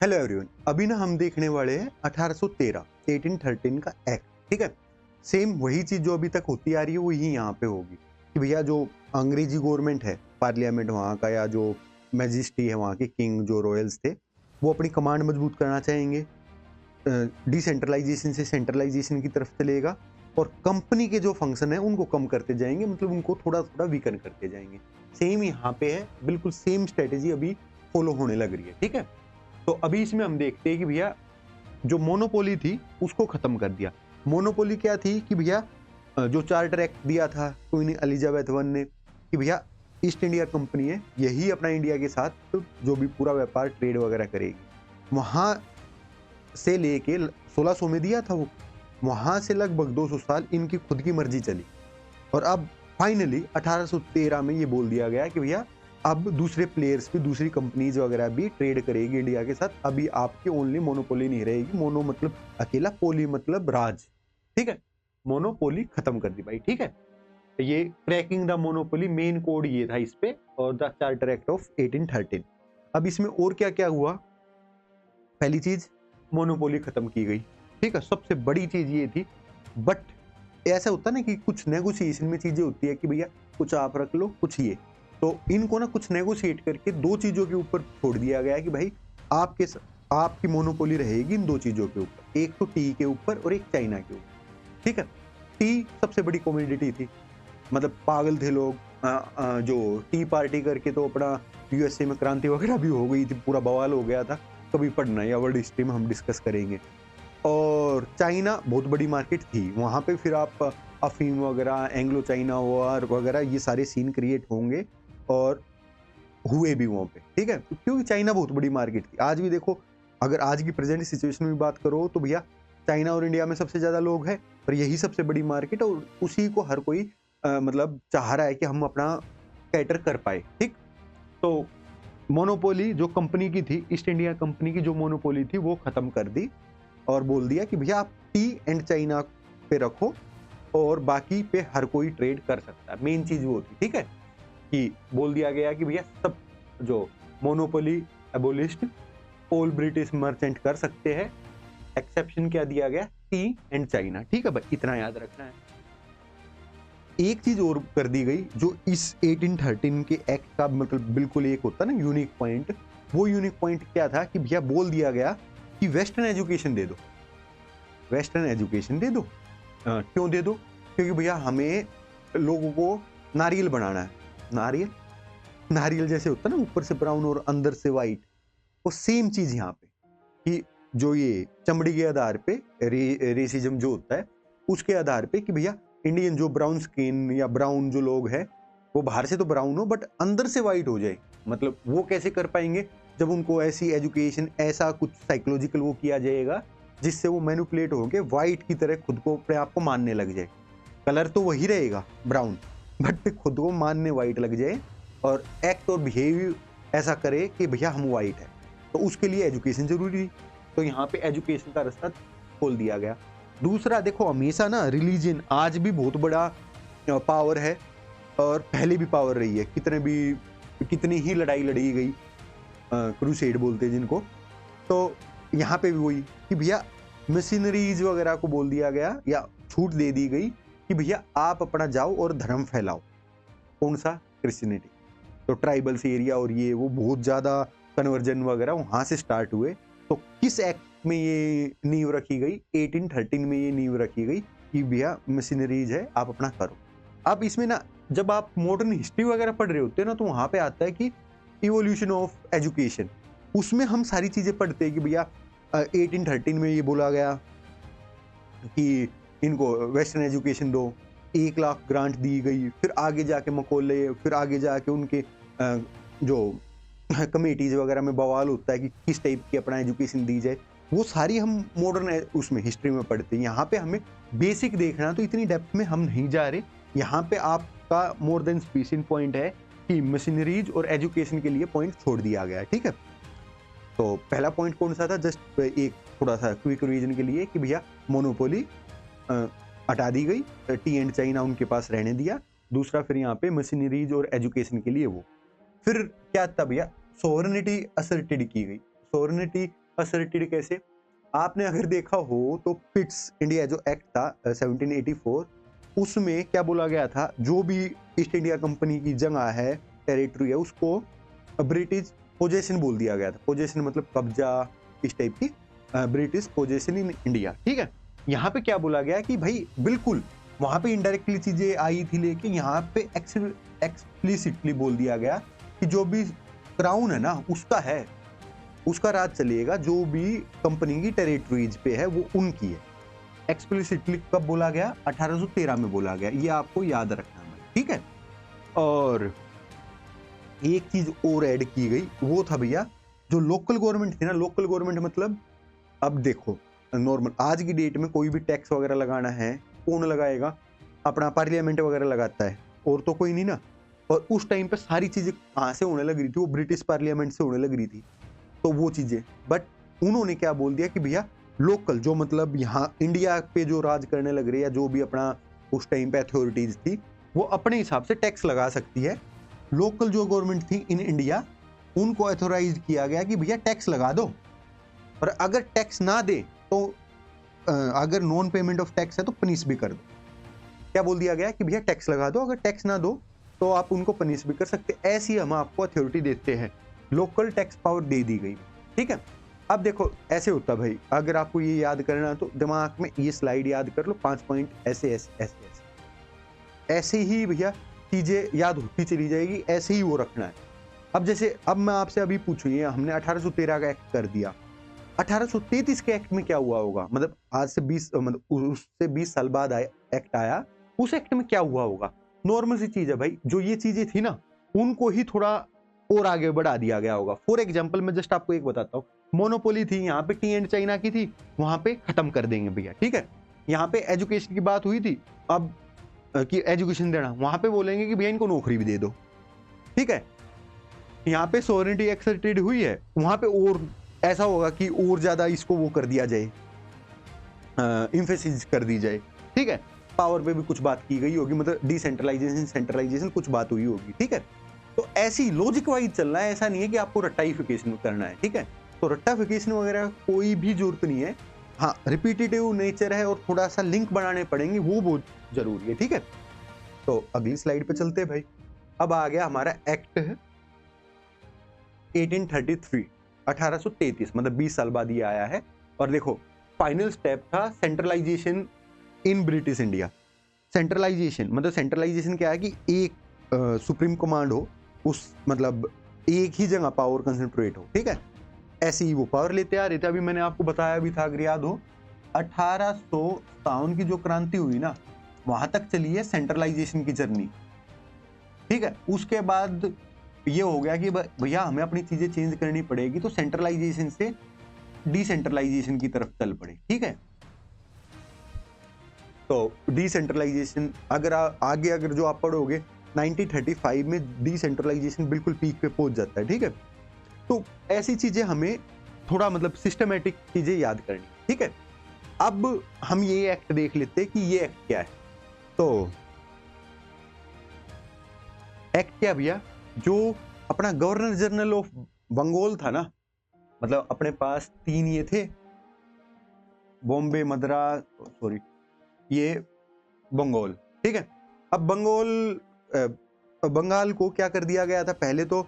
Hello everyone, अभी ना हम देखने वाले हैं 1813 1813 का एक्ट। ठीक है, सेम वही चीज जो अभी तक होती आ रही है वही यहाँ पे होगी कि भैया जो अंग्रेजी गवर्नमेंट है, पार्लियामेंट वहाँ का, या जो मैजिस्ट्री है वहाँ के किंग जो रॉयल्स थे, वो अपनी कमांड मजबूत करना चाहेंगे, डिसेंट्रलाइजेशन से सेंट्रलाइजेशन की तरफ चलेगा, और कंपनी के जो फंक्शन है उनको कम करते जाएंगे, मतलब उनको थोड़ा थोड़ा वीकन करते जाएंगे। सेम यहाँ पे है, बिल्कुल सेम स्ट्रेटेजी अभी फॉलो होने लग रही है। ठीक है, तो अभी इसमें हम देखते हैं कि भैया जो मोनोपोली थी उसको खत्म कर दिया। मोनोपोली क्या थी कि भैया जो चार्टर एक्ट दिया था क्वीन एलिजाबेथ वन ने कि भैया ईस्ट इंडिया कंपनी है, यही अपना इंडिया के साथ तो जो भी पूरा व्यापार ट्रेड वगैरह करेगी, वहां से लेके 1600 में दिया था वो, वहां से लगभग 200 साल इनकी खुद की मर्जी चली, और अब फाइनली 1813 में ये बोल दिया गया कि भैया अब दूसरे प्लेयर्स भी, दूसरी कंपनीज वगैरह भी ट्रेड करेगी इंडिया के साथ। अभी आपकी ओनली मोनोपोली नहीं रहेगी। मोनो मतलब अकेला, पोली मतलब राज। ठीक है, मोनोपोली खत्म कर दी भाई। ठीक है, ये cracking the monopoly main code ये था इस पे, और द चार्टर एक्ट ऑफ 1813। अब इसमें और क्या क्या हुआ? पहली चीज, मोनोपोली खत्म की गई। ठीक है, सबसे बड़ी चीज ये थी। बट ऐसा होता ना कि कुछ नेगोशिएशन में चीजें होती है कि भैया कुछ आप रख लो, कुछ ये, तो इनको ना कुछ नेगोशिएट करके दो चीजों के ऊपर छोड़ दिया गया कि भाई आपकी मोनोपोली रहेगी इन दो चीजों के ऊपर, एक तो टी के ऊपर और एक चाइना के ऊपर। ठीक है, टी सबसे बड़ी कॉमोडिटी थी, मतलब पागल थे लोग। जो टी पार्टी करके तो अपना यूएसए में क्रांति वगैरह भी हो गई थी, पूरा बवाल हो गया था। कभी पढ़ना या वर्ल्ड हिस्ट्री में हम डिस्कस करेंगे। और चाइना बहुत बड़ी मार्केट थी, वहां पे फिर आप अफीम वगैरह, एंग्लो चाइना वॉर वगैरह, ये सारे सीन क्रिएट होंगे और हुए भी वहां पे। ठीक है, क्योंकि चाइना बहुत बड़ी मार्केट थी। आज भी देखो, अगर आज की प्रेजेंट सिचुएशन में बात करो तो भैया चाइना और इंडिया में सबसे ज्यादा लोग हैं, और यही सबसे बड़ी मार्केट, और उसी को हर कोई मतलब चाह रहा है कि हम अपना कैटर कर पाए। ठीक, तो मोनोपोली जो कंपनी की थी, ईस्ट इंडिया कंपनी की जो मोनोपोली थी वो खत्म कर दी, और बोल दिया कि भैया आप टी एंड चाइना पे रखो, और बाकी पे हर कोई ट्रेड कर सकता है। मेन चीज वो थी। ठीक है, कि बोल दिया गया कि भैया सब जो मोनोपोली एबोलिश्ड, ऑल ब्रिटिश मर्चेंट कर सकते हैं। एक्सेप्शन क्या दिया गया? T and China. ठीक है भाई, इतना याद रखना है। एक चीज और कर दी गई जो इस 1813 के एक्ट का मतलब बिल्कुल एक होता ना यूनिक पॉइंट, वो यूनिक पॉइंट क्या था कि भैया बोल दिया गया कि वेस्टर्न एजुकेशन दे दो, वेस्टर्न एजुकेशन दे दो। क्यों दे दो? क्योंकि भैया हमें लोगों को नारियल बनाना है। नारियल, नारियल जैसे होता है ना, ऊपर से ब्राउन और अंदर से व्हाइट, वो सेम चीज यहाँ पे कि जो ये चमड़ी के आधार पे रेसिज्म जो होता है उसके आधार पे कि भैया इंडियन जो ब्राउन स्किन या ब्राउन जो लोग हैं वो बाहर से तो ब्राउन हो बट अंदर से व्हाइट हो जाए। मतलब वो कैसे कर पाएंगे? जब उनको ऐसी एजुकेशन, ऐसा कुछ साइकोलॉजिकल वो किया जाएगा जिससे वो मैनिपुलेट होके व्हाइट की तरह खुद को, अपने आप को मानने लग जाए। कलर तो वही रहेगा ब्राउन, बट खुद को मानने व्हाइट लग जाए, और एक्ट और बिहेव ऐसा करे कि भैया हम व्हाइट है। तो उसके लिए एजुकेशन जरूरी थी, तो यहाँ पे एजुकेशन का रास्ता खोल दिया गया। दूसरा देखो, हमेशा ना रिलीजन आज भी बहुत बड़ा पावर है, और पहले भी पावर रही है। कितनी ही लड़ाई लड़ी गई, क्रूसेड बोलते हैं जिनको। तो यहाँ पे भी वही कि भैया मशीनरीज वगैरह को बोल दिया गया या छूट दे दी गई कि भैया आप अपना जाओ और धर्म फैलाओ। कौन सा? क्रिश्चियनिटी। तो ट्राइबल्स एरिया और ये वो बहुत ज्यादा कन्वर्जन वगैरह वहां से स्टार्ट हुए। तो किस एक्ट में ये नींव रखी गई? 1813 में ये नींव रखी गई कि भैया मशीनरीज है, आप अपना करो। अब इसमें ना जब आप मॉडर्न हिस्ट्री वगैरह पढ़ रहे होते हैं ना, तो वहां पे आता है कि इवोल्यूशन ऑफ एजुकेशन, उसमें हम सारी चीजें पढ़ते हैं कि भैया 1813 में ये बोला गया कि इनको वेस्टर्न एजुकेशन दो, 1 लाख ग्रांट दी गई। फिर आगे जाके मकोले, फिर आगे जाके उनके जो कमेटीज वगैरह में बवाल होता है कि किस टाइप की अपना एजुकेशन दी जाए। वो सारी हम मॉडर्न उसमें हिस्ट्री में पढ़ते हैं। यहाँ पे हमें बेसिक देखना, तो इतनी डेप्थ में हम नहीं जा रहे। यहाँ पे आपका मोर देन स्पीशियन पॉइंट है कि मशीनरीज और एजुकेशन के लिए पॉइंट छोड़ दिया गया है। ठीक है, तो पहला पॉइंट कौन सा था? जस्ट एक थोड़ा सा क्विक रिवीजन के लिए कि भैया मोनोपोली हटा दी गई, टी एंड चाइना उनके पास रहने दिया। दूसरा फिर यहाँ पे मशीनरीज और एजुकेशन के लिए वो। फिर क्या था भैया? सोवरेनिटी असर्टेड की गई। सोवरेनिटी असर्टेड कैसे, आपने अगर देखा हो तो पिट्स इंडिया जो एक्ट था 1784, उसमें क्या बोला गया था, जो भी ईस्ट इंडिया कंपनी की जगह है, टेरिटरी है, उसको ब्रिटिश पोजेशन बोल दिया गया था। पोजेशन मतलब कब्जा, इस टाइप की ब्रिटिश पोजेशन इन इंडिया, ठीक है। यहाँ पे क्या बोला गया कि भाई बिल्कुल वहां पे इनडायरेक्टली चीजें आई थी, लेकिन यहाँ पे एक्सप्लिसिटली बोल दिया गया कि जो भी क्राउन है ना उसका है, उसका राज चलेगा, जो भी कंपनी की टेरिटरीज पे है वो उनकी है। एक्सप्लिसिटली कब बोला गया? 1813 में बोला गया, ये आपको याद रखना है, ठीक है। और एक चीज और ऐड की गई, वो था भैया जो लोकल गवर्नमेंट थी ना, लोकल गवर्नमेंट मतलब अब देखो नॉर्मल आज की डेट में कोई भी टैक्स वगैरह लगाना है कौन लगाएगा? अपना पार्लियामेंट वगैरह लगाता है, और तो कोई नहीं ना। और उस टाइम पे सारी चीजें कहाँ से होने लग रही थी? वो ब्रिटिश पार्लियामेंट से होने लग रही थी, तो वो चीजें। बट उन्होंने क्या बोल दिया कि भैया लोकल जो मतलब यहाँ इंडिया पे जो राज करने लग रही है, जो भी अपना उस टाइम पे अथॉरिटीज थी, वो अपने हिसाब से टैक्स लगा सकती है। लोकल जो गवर्नमेंट थी इन इंडिया, उनको अथोराइज किया गया कि भैया टैक्स लगा दो, और अगर टैक्स ना दे तो अगर नॉन पेमेंट ऑफ टैक्स है तो पनिश भी कर दो। क्या बोल दिया गया कि भैया टैक्स लगा दो, अगर टैक्स ना दो तो आप उनको पनिश भी कर सकते। ऐसी हम आपको अथॉरिटी देते हैं, लोकल टैक्स पावर दे दी गई, ठीक है। अब देखो ऐसे होता भाई, अगर आपको ये याद करना तो दिमाग में ये स्लाइड याद कर लो, 5 पॉइंट ऐसे ऐसे ऐसे ऐसे ऐसे ही भैया चीजें याद होती चली जाएगी, ऐसे ही वो रखना है। अब जैसे अब मैं आपसे अभी पूछूं, ये हमने 1813 का एक्ट कर दिया, 1833 के एक्ट में क्या हुआ होगा? मतलब आज से 20 मतलब उससे 20 साल बाद एक्ट आया, उस एक्ट में क्या हुआ होगा? नॉर्मल सी चीज है भाई, जो ये चीजें थी ना उनको ही थोड़ा और आगे बढ़ा दिया गया होगा। फॉर एग्जाम्पल मैं जस्ट आपको एक बताता हूँ, मोनोपोली थी यहाँ पे, टी एंड चाइना की थी, वहां पे खत्म कर देंगे भैया, ठीक है। यहाँ पे एजुकेशन की बात हुई थी, अब कि एजुकेशन देना, वहां पे बोलेंगे कि भैया इनको नौकरी भी दे दो, ठीक है। यहाँ पे सोवरेनिटी एक्सर्टेड हुई है, वहां पे और ऐसा होगा कि और ज्यादा इसको वो कर दिया जाए, इम्फेसिस कर दी जाए, ठीक है। पावर पे भी कुछ बात की गई होगी, मतलब डिसेंट्रलाइजेशन सेंट्रलाइजेशन कुछ बात हुई होगी, ठीक है। तो ऐसी लॉजिक वाइज चलना है, ऐसा नहीं है कि आपको रट्टाइफिकेशन करना है, ठीक है। तो रट्टाफिकेशन वगैरह कोई भी जरूरत नहीं है, हाँ रिपीटेटिव नेचर है और थोड़ा सा लिंक बनाने पड़ेंगे, वो बहुत जरूरी है, ठीक है। तो अगली स्लाइड पे चलते हैं भाई। अब आ गया हमारा एक्ट 1833, 1833 मतलब 20 साल बाद ये आया है। और देखो फाइनल स्टेप था centralisation in British India. Centralisation मतलब सेंट्रलाइजेशन क्या है कि एक सुप्रीम कमांड हो, उस मतलब एक ही जगह पावर कंसंट्रेट हो, ठीक है। ऐसे ही वो पावर लेते आ रहे थे। अभी मैंने आपको बताया भी था, अगर याद हो, 1857 की जो क्रांति हुई ना, वहां तक चली है सेंट्रलाइजेशन की जर्नी, ठीक है। उसके बाद ये हो गया कि भैया हमें अपनी चीजें चेंज करनी पड़ेगी, तो सेंट्रलाइजेशन से डिसेंट्रलाइजेशन की तरफ चल पड़े, ठीक है। तो डिसेंट्रलाइजेशन अगर आगे अगर जो आप पढ़ोगे 1935 में डिसेंट्रलाइजेशन बिल्कुल पीक पे पहुंच जाता है, ठीक है। तो ऐसी चीजें हमें थोड़ा मतलब सिस्टमेटिक चीजें याद करनी, ठीक है। अब हम ये एक्ट देख लेते हैं कि ये एक्ट क्या है। तो एक्ट क्या भैया, जो अपना गवर्नर जनरल ऑफ बंगाल था ना, मतलब अपने पास 3 ये थे, बॉम्बे, मद्रास, सॉरी ये बंगाल, ठीक है। अब बंगाल को क्या कर दिया गया था? पहले तो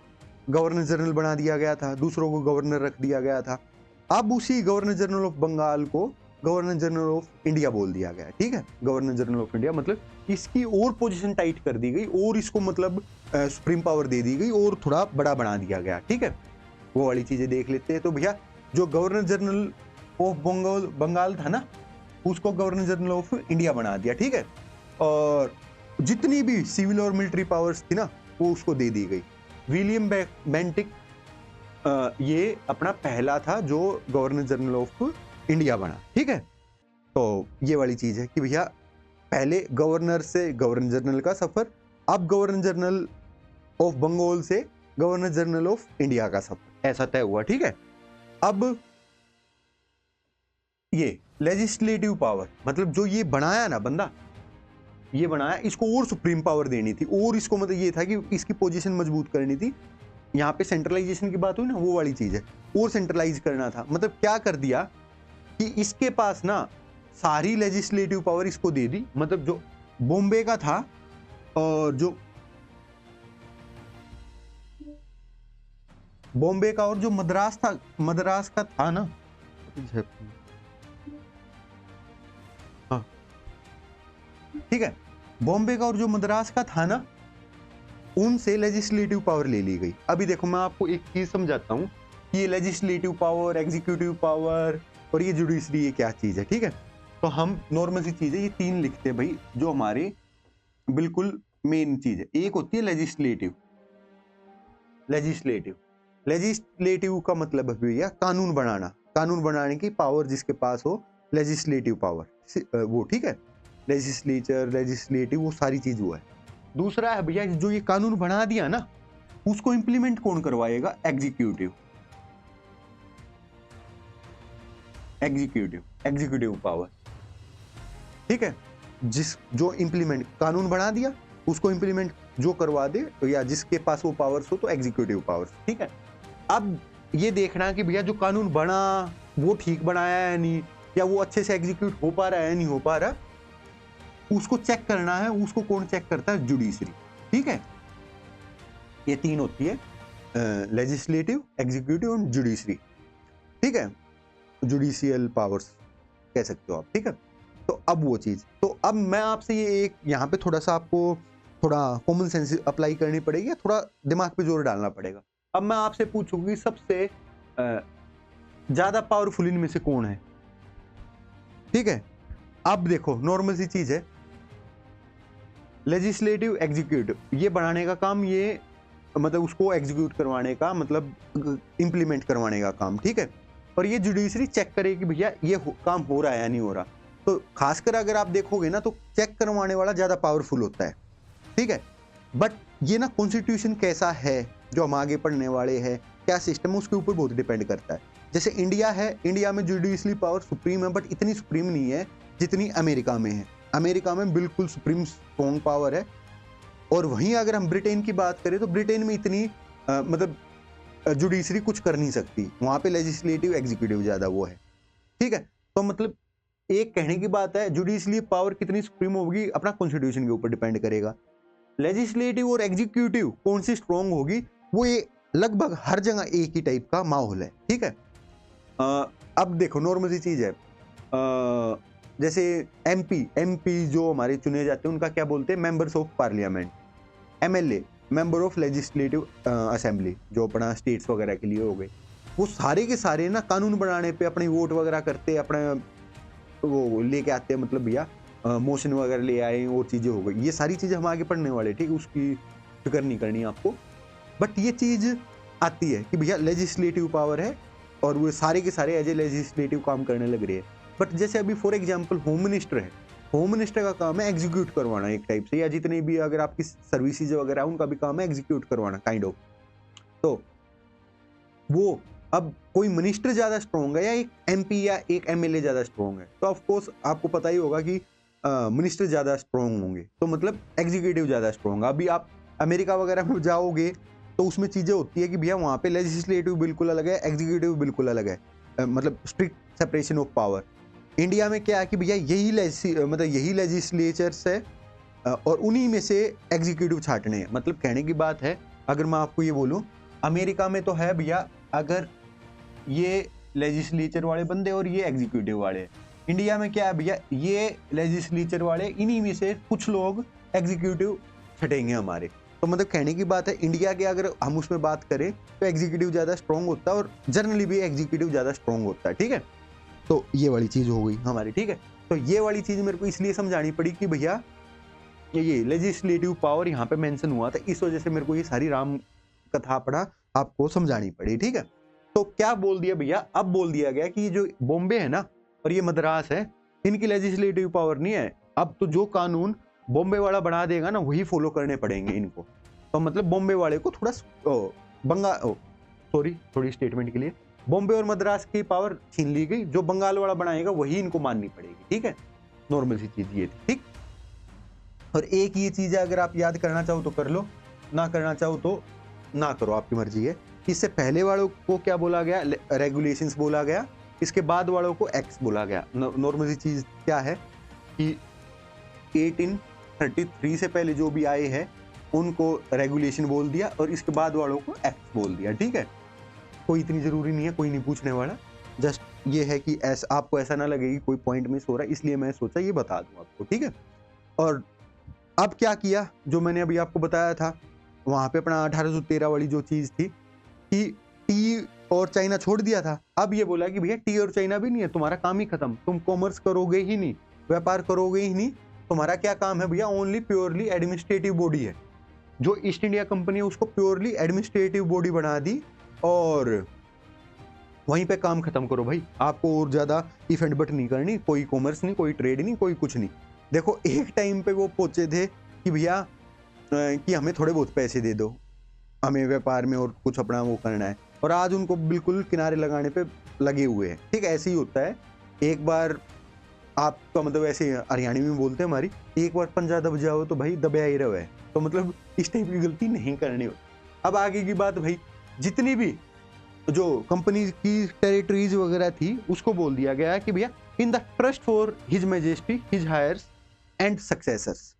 गवर्नर जनरल बना दिया गया था, दूसरों को गवर्नर रख दिया गया था। अब उसी गवर्नर जनरल ऑफ बंगाल को गवर्नर जनरल ऑफ इंडिया बोल दिया गया, ठीक है। गवर्नर जनरल ऑफ इंडिया मतलब इसकी और पोजीशन टाइट कर दी गई, और इसको मतलब सुप्रीम पावर दे दी गई, और थोड़ा बड़ा बना दिया गया, ठीक है। वो वाली चीजें देख लेते हैं। तो भैया जो गवर्नर जनरल ऑफ बंगाल था ना, उसको गवर्नर जनरल ऑफ इंडिया बना दिया, ठीक है। और जितनी भी सिविल और मिलिट्री पावर्स थी ना, वो उसको दे दी गई। विलियम बेंटिक ये अपना पहला था जो गवर्नर जनरल ऑफ इंडिया बना, ठीक है। तो ये वाली चीज है कि भैया पहले गवर्नर से गवर्नर जनरल का सफर, अब गवर्नर जनरल ऑफ बंगाल से गवर्नर जनरल ऑफ इंडिया का सफर, ऐसा तय हुआ, ठीक है। अब ये लेजिस्लेटिव पावर मतलब जो ये बनाया ना बंदा, ये बनाया, इसको और सुप्रीम पावर देनी थी, और इसको मतलब ये था कि इसकी पोजीशन मजबूत करनी थी। यहाँ पे सेंट्रलाइजेशन की बात हुई ना, वो वाली चीज है, और सेंट्रलाइज करना था। मतलब क्या कर दिया कि इसके पास ना सारी लेजिस्लेटिव पावर इसको दे दी। मतलब जो बॉम्बे का था और जो बॉम्बे का और जो मद्रास का था ना, हाँ ठीक है, बॉम्बे का और जो मद्रास का था ना, उनसे लेजिस्लेटिव पावर ले ली गई। अभी देखो मैं आपको एक चीज समझाता हूँ कि ये लेजिस्लेटिव पावर, एग्जीक्यूटिव पावर और ये जुडिशरी ये क्या चीज है, ठीक है। तो हम नॉर्मल सी चीज है, ये तीन लिखते हैं भाई जो हमारे बिल्कुल मेन चीज है। एक होती है लेजिस्लेटिव, लेजिस्लेटिव का मतलब है भैया कानून बनाना, कानून बनाने की पावर जिसके पास हो, लेजिस्लेटिव पावर वो, ठीक है। लेजिस्लेचर, लेजिस्लेटिव, वो सारी चीज वो है। दूसरा है भैया जो ये कानून बना दिया ना, उसको इंप्लीमेंट कौन करवाएगा, एग्जीक्यूटिव, एग्जीक्यूटिव पावर, ठीक है। जो इंप्लीमेंट, कानून बना दिया, उसको इंप्लीमेंट जो करवा दे, या जिसके पास वो पावर्स हो, तो एग्जीक्यूटिव पावर्स, ठीक है। अब ये देखना कि भैया जो कानून बना वो ठीक बनाया है नहीं, या वो अच्छे से एग्जीक्यूट हो पा रहा है नहीं हो पा रहा, उसको चेक करना है। उसको कौन चेक करता है, जुडिशरी, ठीक है। ये तीन होती है, लेजिस्लेटिव, एग्जीक्यूटिव और जुडिशरी, ठीक है। जुडिशियल पावर्स कह सकते हो आप, ठीक है। तो अब वो चीज, तो अब मैं आपसे ये एक यहाँ पे थोड़ा सा आपको थोड़ा कॉमन सेंस अप्लाई करनी पड़ेगी, थोड़ा दिमाग पे जोर डालना पड़ेगा। अब मैं आपसे पूछूंगी सबसे ज्यादा पावरफुल इनमें से कौन है, ठीक है। अब देखो नॉर्मल सी चीज है, लेजिस्लेटिव, एग्जीक्यूटिव, ये बनाने का काम, ये मतलब उसको एग्जीक्यूट करवाने का, मतलब इंप्लीमेंट करवाने का काम, ठीक है। और ये जुडिशरी चेक करे कि भैया ये काम हो रहा है या नहीं हो रहा। तो खासकर अगर आप देखोगे ना, तो चेक करवाने वाला ज्यादा पावरफुल होता है, ठीक है। बट ये ना कॉन्स्टिट्यूशन कैसा है, जो हम आगे पढ़ने वाले हैं, क्या सिस्टम है, उसके ऊपर बहुत डिपेंड करता है। जैसे इंडिया है, इंडिया में जुडिशरी पावर सुप्रीम है, बट इतनी सुप्रीम नहीं है जितनी अमेरिका में है। अमेरिका में बिल्कुल सुप्रीम स्ट्रॉन्ग पावर है। और वहीं अगर हम ब्रिटेन की बात करें, तो ब्रिटेन में इतनी मतलब जुडिशरी कुछ कर नहीं सकती, वहां पे लेजिस्लेटिव, एग्जीक्यूटिव ज्यादा वो है, ठीक है। तो मतलब एक कहने की बात है, जुडिशरी पावर कितनी सुप्रीम होगी अपना कॉन्स्टिट्यूशन के ऊपर डिपेंड करेगा। लेजिस्लेटिव और एग्जीक्यूटिव कौन सी स्ट्रॉन्ग होगी, वो ये लगभग हर जगह एक ही टाइप का माहौल है, ठीक है। अब देखो नॉर्मल सी चीज है, जैसे एमपी जो हमारे चुने जाते हैं, उनका क्या बोलते हैं, members of parliament. MLA, member of legislative assembly, जो अपना स्टेट्स वगैरह के लिए हो गए। वो सारे के सारे ना कानून बनाने पे अपने वोट वगैरह करते, अपने वो लेके आते हैं, मतलब भैया मोशन वगैरह ले आए और चीजें हो गई। ये सारी चीजें हम आगे पढ़ने वाले, ठीक है, उसकी फिक्र नहीं करनी आपको। बट ये चीज आती है कि भैया लेजिस्लेटिव पावर है और वो सारे के सारे एज ए लेजिस्लेटिव काम करने लग रहे हैं। बट जैसे अभी फॉर एग्जाम्पल होम मिनिस्टर है, होम मिनिस्टर का काम है एग्जीक्यूट करवाना एक टाइप से, या जितने भी अगर आपकी सर्विसेज वगैरह उनका भी काम है एग्जीक्यूट करवाना काइंड ऑफ। तो वो अब कोई मिनिस्टर ज्यादा स्ट्रॉन्ग है या एक एमपी या एक एमएलए ज्यादा स्ट्रॉन्ग है, तो ऑफ कोर्स आपको पता ही होगा कि मिनिस्टर ज्यादा स्ट्रॉन्ग होंगे, तो मतलब एग्जीक्यूटिव ज्यादा स्ट्रॉन्ग। अभी आप अमेरिका वगैरह में जाओगे तो उसमें चीजें होती है कि भैया वहां पे लेजिस्लेटिव बिल्कुल अलग है, एग्जीक्यूटिव बिल्कुल अलग है, मतलब strict separation of power. India में क्या है कि भैया यही लेजिस्लेचर्स है और उन्हीं में से एग्जीक्यूटिव छांटने हैं। मतलब कहने की बात है, अगर मैं आपको ये बोलूं, अमेरिका में तो है भैया, अगर ये लेजिस्लेचर वाले बंदे और ये एग्जीक्यूटिव वाले। इंडिया में क्या है भैया, ये लेजिस्लेचर वाले, इन्हीं में से कुछ लोग एग्जीक्यूटिव छटेंगे हमारे। तो मतलब कहने की बात है, इंडिया के अगर हम उसमें बात करें तो एग्जीक्यूटिव ज्यादा स्ट्रॉन्ग होता है और जनरली भी एग्जीक्यूटिव ज्यादा स्ट्रॉन्ग होता है, ठीक है। तो ये वाली चीज हो गई हमारी, ठीक है। तो ये वाली चीज मेरे को इसलिए समझानी पड़ी कि भैया ये लेजिस्लेटिव पावर यहाँ पे मेंशन हुआ था, इस वजह से मेरे को ये सारी राम कथा पढ़ा आपको समझानी पड़ी, ठीक है। तो क्या बोल दिया भैया, अब बोल दिया गया कि ये जो बॉम्बे है ना और ये मद्रास है, इनकी लेजिस्लेटिव पावर नहीं है। अब तो जो कानून बॉम्बे वाला बना देगा ना, वही फॉलो करने पड़ेंगे इनको। तो मतलब बॉम्बे वाले को थोड़ा थोड़ी स्टेटमेंट के लिए बॉम्बे और मद्रास की पावर छीन ली गई, जो बंगाल वाला बनाएगा वही इनको माननी पड़ेगी, ठीक है। नॉर्मल सी चीज ये थी, ठीक। और एक ये चीज है, अगर आप याद करना चाहो तो कर लो, ना करना चाहो तो ना करो, आपकी मर्जी है। इससे पहले वालों को क्या बोला गया, रेगुलेशंस बोला गया, इसके बाद वालों को एक्ट्स बोला गया। नॉर्मली चीज क्या है कि 1833 से पहले जो भी आए हैं उनको रेगुलेशन बोल दिया और इसके बाद वालों को एक्ट बोल दिया, ठीक है। कोई इतनी जरूरी नहीं है, कोई नहीं पूछने वाला, जस्ट ये है कि ऐसा आपको ऐसा ना लगे कि कोई पॉइंट मिस हो रहा है, इसलिए मैं सोचा ये बता दूं आपको, ठीक है। और अब क्या किया, जो मैंने अभी आपको बताया था वहां पे अपना 1813 वाली जो चीज थी कि टी और चाइना छोड़ दिया था। अब ये बोला कि भैया टी और चाइना भी नहीं है, तुम्हारा काम ही खत्म, तुम कॉमर्स करोगे ही नहीं, व्यापार करोगे ही नहीं, तुम्हारा क्या काम है भैया, ओनली प्योरली एडमिनिस्ट्रेटिव बॉडी है। जो ईस्ट इंडिया कंपनी है उसको प्योरली एडमिनिस्ट्रेटिव बॉडी बना दी और वहीं पे काम खत्म करो भाई, आपको और ज्यादा इफेंट बट नहीं करनी, कोई कॉमर्स नहीं, कोई ट्रेड नहीं, कोई कुछ नहीं। देखो एक टाइम पे वो पहुंचे थे कि भैया कि हमें थोड़े बहुत पैसे दे दो, हमें व्यापार में और कुछ अपना वो करना है, और आज उनको बिल्कुल किनारे लगाने पे लगे हुए हैं, ठीक है। ऐसे ही होता है, एक बार आपका मतलब ऐसे हरियाणी में बोलते हैं हमारी, एक बार पंजा दब जाओ तो भाई दबया ही रहो है, तो मतलब इस टाइप की गलती नहीं करनी हो। अब आगे की बात भाई, जितनी भी जो कंपनी की टेरिटरीज वगैरह थी उसको बोल दिया गया कि भैया in the trust for his majesty his heirs and successors.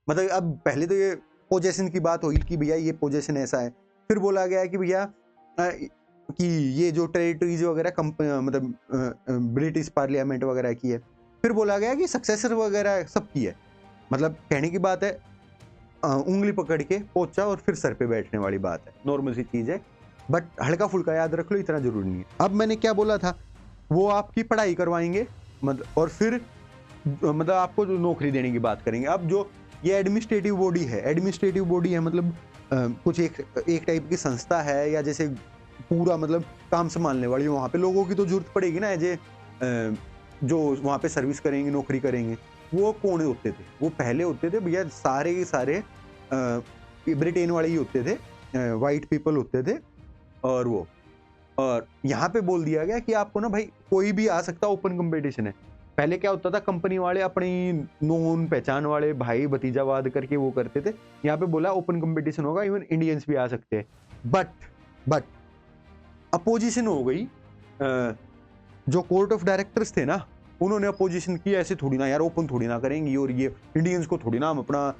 मतलब अब पहले तो ये पोजेशन की बात हुई कि भैया ये पोजेशन ऐसा है, फिर बोला गया कि भैया कि ये जो टेरिटरीज वगैरह मतलब ब्रिटिश पार्लियामेंट वगैरह की है, फिर बोला गया कि सक्सेसर वगैरह सब की है। मतलब कहने की बात है उंगली पकड़ के पोचा और फिर सर पे बैठने वाली बात है, नॉर्मल सी चीज है, बट हल्का फुल्का याद रख लो, इतना जरूरी नहीं है। अब मैंने क्या बोला था, वो आपकी पढ़ाई करवाएंगे मतलब, और फिर मतलब आपको जो नौकरी देने की बात करेंगे। अब जो ये एडमिनिस्ट्रेटिव बॉडी है, एडमिनिस्ट्रेटिव बॉडी है मतलब कुछ एक टाइप की संस्था है, या जैसे पूरा मतलब काम संभालने वाली, वहाँ पे लोगों की तो जरूरत पड़ेगी ना, एज जो वहाँ पे सर्विस करेंगे, नौकरी करेंगे। वो कौन होते थे, वो पहले होते थे भैया सारे के सारे ब्रिटेन वाले ही होते थे, वाइट पीपल होते थे। और यहाँ पे बोल दिया गया कि आपको ना भाई कोई भी आ सकता, ओपन कंपटीशन है। पहले क्या होता था, कंपनी वाले अपनी नोन पहचान वाले भाई भतीजावाद करके वो करते थे, यहाँ पे बोला ओपन कंपटीशन होगा, इवन इंडियंस भी आ सकते हैं। बट अपोजिशन हो गई, जो कोर्ट ऑफ डायरेक्टर्स थे ना, उन्होंने अपोजिशन की, ऐसे थोड़ी ना यार ओपन थोड़ी ना करेंगे और ये इंडियंस को थोड़ी ना हम अपना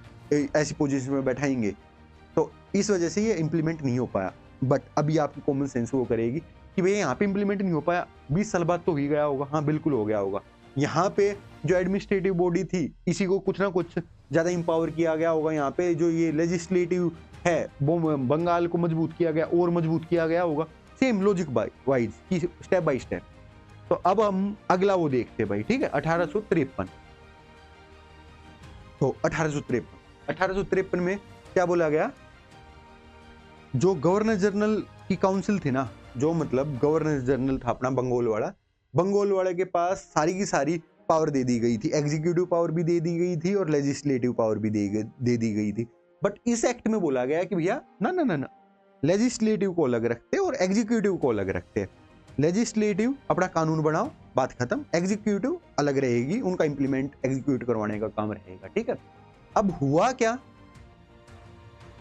ऐसी पोजीशन में बैठाएंगे, तो इस वजह से ये इंप्लीमेंट नहीं हो पाया। बट अभी आपकी कॉमन सेंस वो करेगी कि भैया यहाँ पे इंप्लीमेंट नहीं हो पाया, 20 साल बाद तो हो ही गया होगा। हाँ बिल्कुल हो गया होगा। यहाँ पे जो एडमिनिस्ट्रेटिव बॉडी थी, इसी को कुछ ना कुछ ज्यादा इंपावर किया गया होगा। यहाँ पे जो ये लेजिस्लेटिव है वो बंगाल को मजबूत किया गया और मजबूत किया गया होगा, सेम लॉजिक वाइज की स्टेप बाय स्टेप। तो अब हम अगला वो देखते हैं भाई, ठीक है। 1853, तो 1853 में क्या बोला गया, जो गवर्नर जनरल की काउंसिल थी ना, जो मतलब गवर्नर जनरल था अपना बंगाल वाले के पास सारी की सारी पावर दे दी गई थी, एग्जीक्यूटिव पावर भी दे दी गई थी और लेजिस्लेटिव पावर भी दे दी गई थी। बट इस एक्ट में बोला गया कि भैया ना ना ना ना, लेजिस्लेटिव को अलग रखते और एग्जीक्यूटिव को अलग रखते। लेजिस्लेटिव अपना कानून बनाओ, बात खत्म, एग्जीक्यूटिव अलग रहेगी, उनका इंप्लीमेंट एग्जीक्यूट करवाने का काम रहेगा, ठीक है। अब हुआ क्या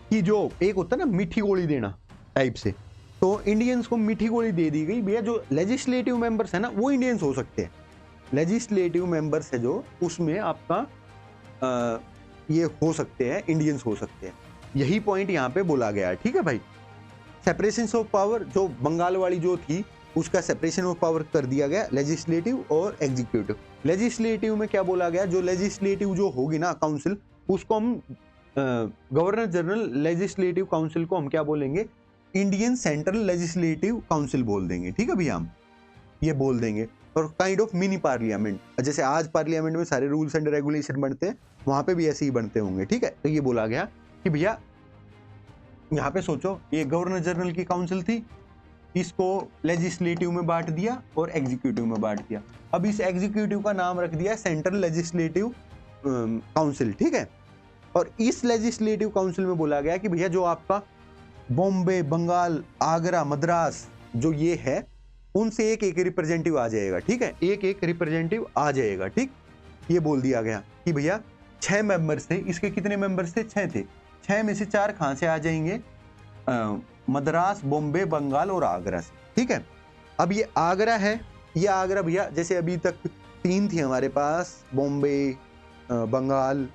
कि जो एक होता है ना मीठी गोली देना टाइप से, तो इंडियंस को मीठी गोली दे दी गई। भैया जो लेजिस्लेटिव मेंबर्स है ना, वो इंडियंस हो सकते हैं। लेजिस्लेटिव मेंबर्स है जो, उसमें आपका ये हो सकते हैं, इंडियंस हो सकते हैं। यही पॉइंट यहाँ पे बोला गया है, ठीक है भाई। सेपरेशन ऑफ पावर जो बंगाल वाली जो थी, उसका सेपरेशन ऑफ पावर कर दिया गया, लेजिस्लेटिव और एग्जीक्यूटिव। लेजिस्लेटिव में क्या बोला गया, जो लेजिस्लेटिव जो होगी ना काउंसिल, उसको हम गवर्नर जनरल लेजिस्लेटिव काउंसिल को हम क्या बोलेंगे, इंडियन सेंट्रल लेजिस्लेटिव काउंसिल बोल देंगे, ठीक है भैया। हम ये बोल देंगे, और काइंड ऑफ मिनी पार्लियामेंट, जैसे आज पार्लियामेंट में सारे रूल्स एंड रेगुलेशन बनते हैं, वहां पे भी ऐसे ही बनते होंगे, ठीक है। तो ये बोला गया कि भैया यहाँ पे सोचो, ये गवर्नर जनरल की काउंसिल थी, इसको लेजिस्लेटिव में बांट दिया और एग्जीक्यूटिव में बांट दिया। अब इस एग्जीक्यूटिव का नाम रख दिया सेंट्रल लेजिस्लेटिव काउंसिल, ठीक है। और इस लेजिस्लेटिव काउंसिल में बोला गया कि भैया जो आपका बॉम्बे, बंगाल, आगरा, मद्रास जो ये है, उनसे एक एक रिप्रेजेंटेटिव आ जाएगा, ठीक है। एक एक रिप्रेजेंटेटिव आ जाएगा, ठीक। ये बोल दिया गया कि भैया 6 मेंबर्स थे, इसके कितने मेंबर्स थे, 6 थे, 6 में से 4 कहां से आ जाएंगे, मद्रास, बॉम्बे, बंगाल और आगरा से, ठीक है। अब ये आगरा है, ये आगरा भैया जैसे अभी तक 3 थी हमारे पास, बॉम्बे, बंगाल,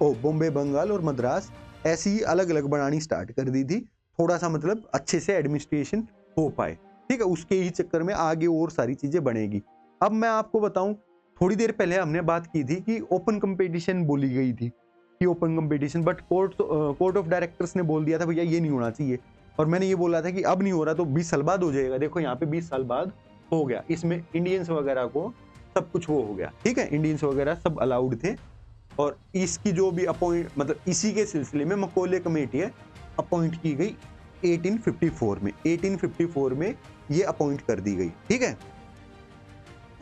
बॉम्बे, बंगाल और मद्रास, ऐसी ही अलग अलग बनानी स्टार्ट कर दी थी, थोड़ा सा मतलब अच्छे से एडमिनिस्ट्रेशन हो पाए, ठीक है। उसके ही चक्कर में आगे और सारी चीजें बनेगी। अब मैं आपको बताऊं, थोड़ी देर पहले हमने बात की थी कि ओपन कंपटीशन बोली गई थी कि open competition, but court of directors ने बोल दिया था भैया ये नहीं होना चाहिए, और मैंने ये बोला था कि अब नहीं हो रहा तो 20 साल बाद हो जाएगा। देखो यहाँ पे 20 साल बाद हो गया, इसमें इंडियंस वगैरह को सब कुछ वो हो गया, ठीक है, इंडियंस वगैरह सब अलाउड थे। और इसकी जो भी अपॉइंट, मतलब इसी के सिलसिले में मकोले कमेटी है अपॉइंट की गई 1854 में, 1854 में ये अपॉइंट कर दी गई, ठीक है।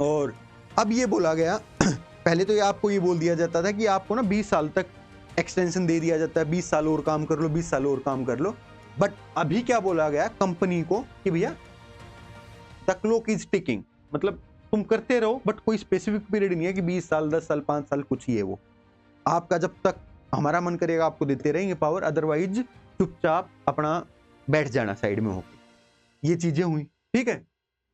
और अब ये बोला गया पहले तो ये आपको ये बोल दिया जाता था कि आपको ना 20 साल तक एक्सटेंशन दे दिया जाता है, 20 साल और काम कर लो, 20 साल और काम कर लो। बट अभी क्या बोला गया कंपनी को कि भैया द क्लॉक इज टिकिंग, मतलब तुम करते रहो, बट कोई स्पेसिफिक पीरियड नहीं है कि 20 साल, 10 साल, 5 साल, कुछ ही है वो। आपका जब तक हमारा मन करेगा आपको देते रहेंगे पावर, अदरवाइज चुपचाप अपना बैठ जाना साइड में होकर। ये चीजें हुई, ठीक है।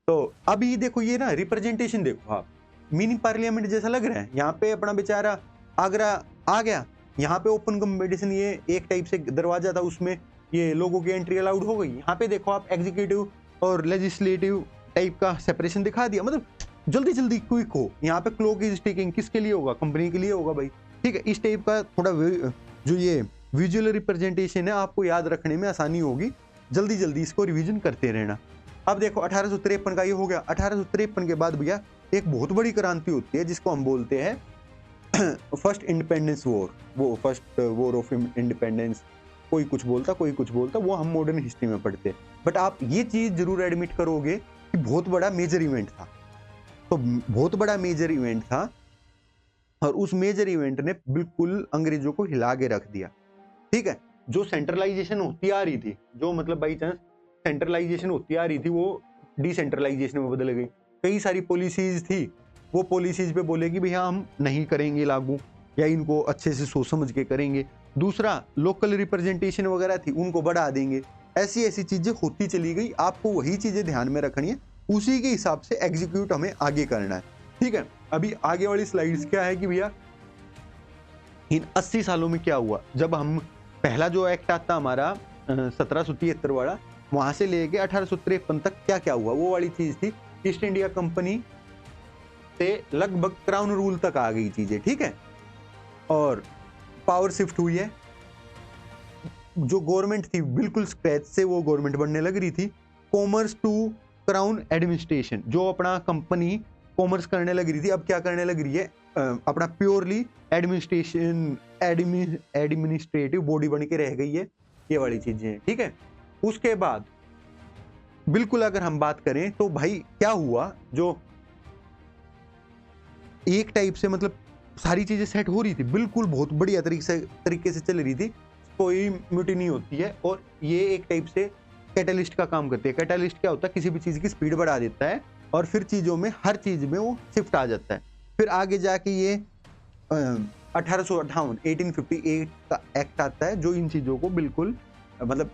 तो अभी देखो ये ना रिप्रेजेंटेशन देखो आप, मिनी पार्लियामेंट जैसा लग रहा है। यहाँ पे अपना बेचारा आगरा आ गया, यहाँ पे ओपन कंपटीशन, ये एक टाइप से दरवाजा था, उसमें ये लोगों की एंट्री अलाउड हो गई। यहाँ पे देखो आप एग्जीक्यूटिव और लेजिस्लेटिव टाइप का सेपरेशन दिखा दिया, मतलब जल्दी जल्दी क्विक हो। यहाँ पे क्लॉक इज टिकिंग किसके लिए होगा? कंपनी के लिए होगा भाई, ठीक है। इस टाइप का थोड़ा जो ये विजुअल रिप्रेजेंटेशन है आपको याद रखने में आसानी होगी, जल्दी जल्दी इसको रिवीजन करते रहना। अब देखो 1853 का ये हो गया। 1853 के बाद भैया एक बहुत बड़ी क्रांति होती है जिसको हम बोलते हैं फर्स्ट इंडिपेंडेंस वॉर, वो फर्स्ट वॉर ऑफ इंडिपेंडेंस, कोई कुछ बोलता कोई कुछ बोलता, वो हम मॉडर्न हिस्ट्री में पढ़ते हैं। बट आप ये चीज जरूर एडमिट करोगे कि बहुत बड़ा मेजर इवेंट था, तो बहुत बड़ा मेजर इवेंट था, और उस मेजर इवेंट ने बिल्कुल अंग्रेजों को हिला के रख दिया, ठीक है। जो सेंट्रलाइजेशन होती आ रही थी, जो मतलब बाई चांस सेंट्रलाइजेशन होती आ रही थी, वो डिसेंट्रलाइजेशन में बदल गई। कई सारी पॉलिसीज थी, वो पॉलिसीज पे बोले कि भैया हम नहीं करेंगे लागू, या इनको अच्छे से सोच समझ के करेंगे। दूसरा लोकल रिप्रेजेंटेशन वगैरह थी, उनको बढ़ा देंगे। ऐसी ऐसी चीजें होती चली गई। आपको वही चीजें ध्यान में रखनी है, उसी के हिसाब से एग्जीक्यूट हमें आगे करना है, ठीक है। अभी आगे वाली स्लाइड्स क्या है कि भैया इन 80 सालों में क्या हुआ। जब हम पहला जो एक्ट आता हमारा 1773 वाला, वहां से लेके 1853 तक क्या क्या हुआ, वो वाली चीज थी। ईस्ट इंडिया कंपनी से लगभग क्राउन रूल तक आ गई चीजें, ठीक है। और पावर शिफ्ट हुई है, जो गवर्नमेंट थी बिल्कुल स्क्रैच से वो गवर्नमेंट बनने लग रही थी। कॉमर्स टू क्राउन एडमिनिस्ट्रेशन, जो अपना कंपनी कॉमर्स करने लग रही थी, अब क्या करने लग रही है, अपना प्योरली एडमिनिस्ट्रेशन, एडमिनिस्ट्रेटिव बॉडी बन के रह गई है। ये वाली चीजें, ठीक है। उसके बाद बिल्कुल अगर हम बात करें तो भाई क्या हुआ, जो एक टाइप से मतलब सारी चीजें सेट हो रही थी, बिल्कुल बहुत बढ़िया तरीके से चल रही थी, कोई म्यूटिनी होती है, और ये एक टाइप से कैटलिस्ट का काम करती है। कैटलिस्ट क्या होता है, किसी भी चीज की स्पीड बढ़ा देता है, और फिर चीजों में हर चीज में वो शिफ्ट आ जाता है। फिर आगे जाके ये 1858 का एक्ट आता है, जो इन चीजों को बिल्कुल मतलब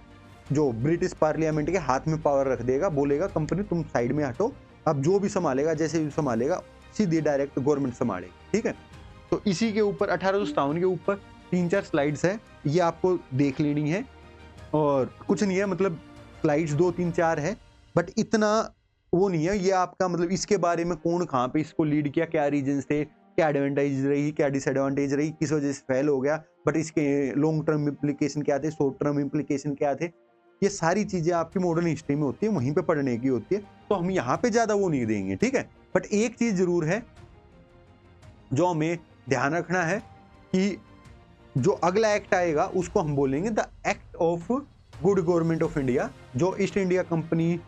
जो ब्रिटिश पार्लियामेंट के हाथ में पावर रख देगा, बोलेगा कंपनी तुम साइड में हटो, अब जो भी संभालेगा जैसे भी संभालेगा सीधे डायरेक्ट गवर्नमेंट संभालेगी, ठीक है। तो इसी के ऊपर 1857 के ऊपर 3-4 स्लाइड्स है, ये आपको देख लेनी है, और कुछ नहीं है, मतलब स्लाइड्स 2-3-4 है, बट इतना वो नहीं है। ये आपका मतलब इसके बारे में कौन कहाँ पे इसको लीड किया, क्या रीजन थे, क्या एडवांटेज रही, क्या डिसएडवांटेज रही, किस वजह से फेल हो गया, बट इसके लॉन्ग टर्म इम्प्लीकेशन क्या थे, शॉर्ट टर्म इम्प्लीकेशन क्या थे, ये सारी चीजें आपकी मॉडर्न हिस्ट्री में होती है, वहीं पे पढ़ने की होती है। तो हम यहाँ पे ज्यादा वो नहीं देंगे, ठीक है। बट एक चीज जरूर है जो हमें ध्यान रखना है कि जो अगला एक्ट आएगा उसको हम बोलेंगे the act of good government of India, जो ईस्ट इंडिया कंपनी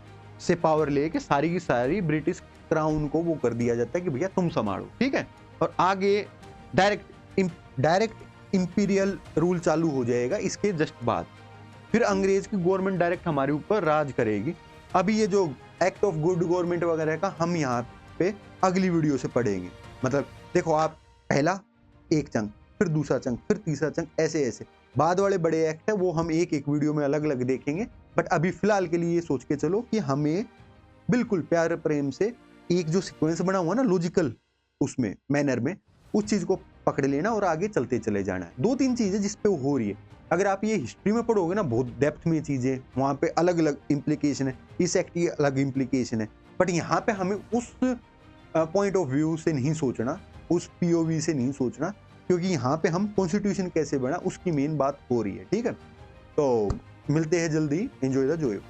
से पावर लेके सारी की सारी ब्रिटिश क्राउन को वो कर दिया जाता है कि भैया तुम संभालो, ठीक है। और आगे डायरेक्ट इंपीरियल रूल चालू हो जाएगा इसके जस्ट बाद, फिर अंग्रेज की गवर्नमेंट डायरेक्ट हमारे ऊपर राज करेगी। अभी ये जो एक्ट ऑफ गुड गवर्नमेंट वगैरह का हम यहाँ पे अगली वीडियो से पढ़ेंगे। मतलब देखो आप पहला एक चंक, फिर दूसरा चंक, फिर तीसरा चंक, ऐसे ऐसे बाद वाले बड़े एक्ट है वो हम एक एक वीडियो में अलग अलग देखेंगे, बट अभी फिलहाल के लिए ये सोच के चलो कि हमें बिल्कुल प्यार प्रेम से एक जो सीक्वेंस बना हुआ ना लॉजिकल उसमें मैनर में, उस चीज को पकड़ लेना और आगे चलते चले जाना है। 2-3 चीजें जिस पे वो हो रही है, अगर आप ये हिस्ट्री में पढ़ोगे ना बहुत डेप्थ में चीजें, वहां पे अलग अलग इम्प्लीकेशन है, इस एक्ट की अलग इम्प्लीकेशन है, बट यहाँ पे हमें उस पॉइंट ऑफ व्यू से नहीं सोचना, उस पीओवी से नहीं सोचना, क्योंकि यहाँ पे हम कॉन्स्टिट्यूशन कैसे बना उसकी मेन बात हो रही है। ठीक है, तो मिलते हैं जल्दी। एंजॉय द जोयो।